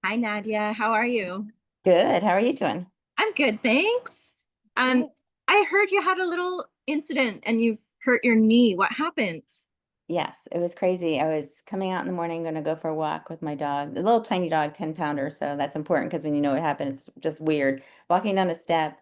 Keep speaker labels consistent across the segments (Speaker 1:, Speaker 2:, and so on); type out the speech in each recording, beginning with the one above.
Speaker 1: Hi, Nadia. How are you?
Speaker 2: Good. How are you doing?
Speaker 1: I'm good, thanks. Um,
Speaker 2: Great.
Speaker 1: I heard you had a little incident and you've hurt your knee. What happened?
Speaker 2: Yes, it was crazy. I was coming out in the morning, going to go for a walk with my dog, a little tiny dog, 10 pounder. So that's important because when you know what happened, it's just weird. Walking down a step,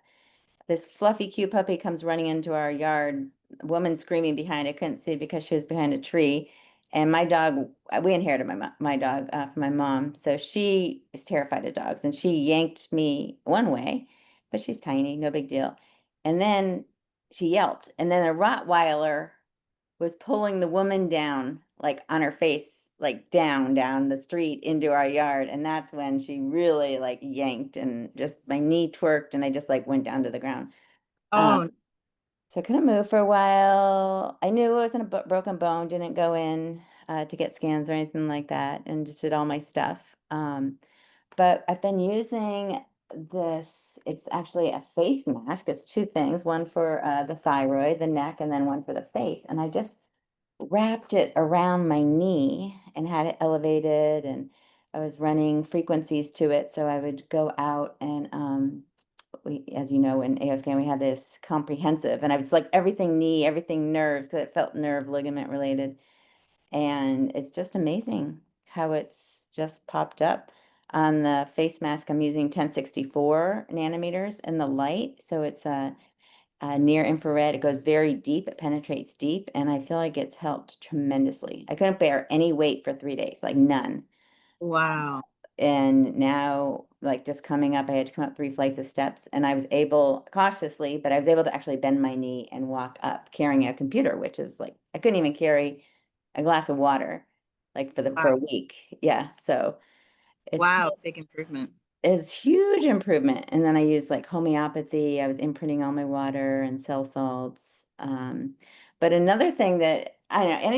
Speaker 2: this fluffy, cute puppy comes running into our yard, a woman screaming behind. I couldn't see because she was behind a tree. And my dog, we inherited my dog from my mom. So she is terrified of dogs and she yanked me one way, but she's tiny, no big deal. And then she yelped. And then a Rottweiler was pulling the woman down, like on her face, like down the street into our yard. And that's when she really like yanked and just my knee twerked and I just like went down to the ground. Um,
Speaker 1: Oh,
Speaker 2: so I couldn't move for a while. I knew it wasn't a broken bone, didn't go in to get scans or anything like that, and just did all my stuff. But I've been using this, it's actually a face mask. It's two things, one for the thyroid, the neck, and then one for the face. And I just wrapped it around my knee and had it elevated and I was running frequencies to it. So I would go out and we, as you know, in AOScan, we had this comprehensive and I was like everything knee, everything nerves, because it felt nerve ligament related. And it's just amazing how it's just popped up. On the face mask, I'm using 1064 nanometers in the light. So it's a near infrared. It goes very deep, it penetrates deep, and I feel like it's helped tremendously. I couldn't bear any weight for 3 days, like none.
Speaker 1: wow.
Speaker 2: And now, like just coming up, I had to come up 3 flights of steps, and I was able, cautiously, but I was able to actually bend my knee and walk up carrying a computer, which is like, I couldn't even carry a glass of water, like for a
Speaker 1: Wow.
Speaker 2: week. Yeah, so it's
Speaker 1: Wow. Big improvement.
Speaker 2: it's huge improvement. And then I used like homeopathy. I was imprinting all my water and cell salts. But another thing that I don't know,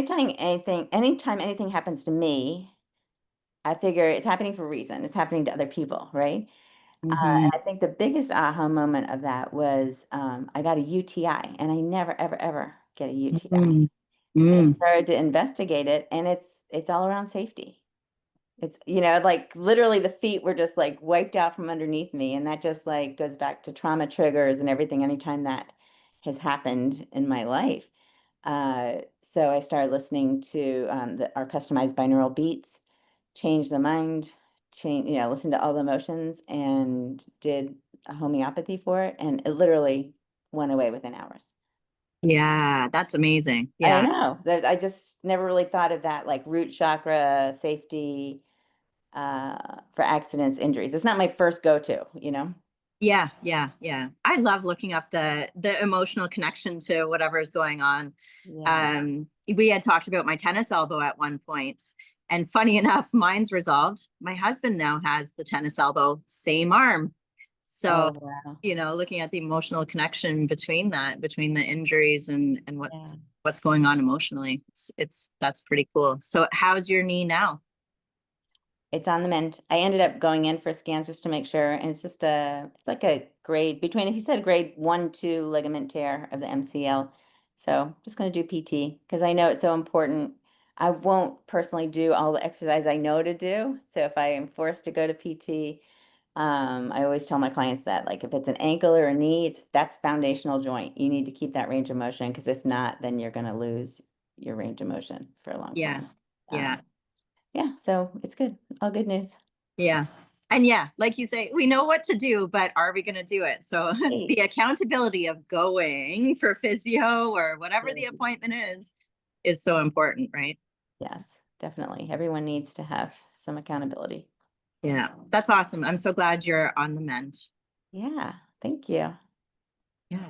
Speaker 2: anytime anything happens to me, I figure it's happening for a reason. It's happening to other people, right?
Speaker 1: Hmm.
Speaker 2: And I think the biggest aha moment of that was I got a UTI, and I never, ever, ever get a UTI.
Speaker 1: Mm.
Speaker 2: And I
Speaker 1: Mm.
Speaker 2: started to investigate it, and it's all around safety. It's, like literally the feet were just like wiped out from underneath me. And that just like goes back to trauma triggers and everything, anytime that has happened in my life. So I started listening to our customized binaural beats, change the mind, listen to all the emotions and did a homeopathy for it. And it literally went away within hours.
Speaker 1: Yeah, that's amazing.
Speaker 2: I
Speaker 1: Yeah.
Speaker 2: know. I just never really thought of that like root chakra safety for accidents, injuries. It's not my first go-to.
Speaker 1: Yeah, yeah, yeah. I love looking up the emotional connection to whatever is going on.
Speaker 2: Yeah.
Speaker 1: We had talked about my tennis elbow at one point, and funny enough, mine's resolved. My husband now has the tennis elbow, same arm. So,
Speaker 2: Oh, wow.
Speaker 1: looking at the emotional connection between that, between the injuries and
Speaker 2: Yeah.
Speaker 1: what's going on emotionally, it's that's pretty cool. So, how's your knee now?
Speaker 2: It's on the mend. I ended up going in for scans just to make sure. And it's like a grade between, he said grade 1, 2 ligament tear of the MCL. So just going to do PT because I know it's so important. I won't personally do all the exercise I know to do. So if I am forced to go to PT, I always tell my clients that like if it's an ankle or a knee, that's foundational joint. You need to keep that range of motion because if not, then you're going to lose your range of motion for a long
Speaker 1: Yeah,
Speaker 2: time.
Speaker 1: yeah,
Speaker 2: Yeah, so it's good. All good news.
Speaker 1: yeah. And yeah, like you say, we know what to do, but are we going to do it? So the
Speaker 2: Hey.
Speaker 1: accountability of going for physio or whatever the appointment is so important, right?
Speaker 2: Yes, definitely. Everyone needs to have some accountability.
Speaker 1: Yeah, that's awesome. I'm so glad you're on the mend.
Speaker 2: Yeah, thank you.
Speaker 1: Yeah.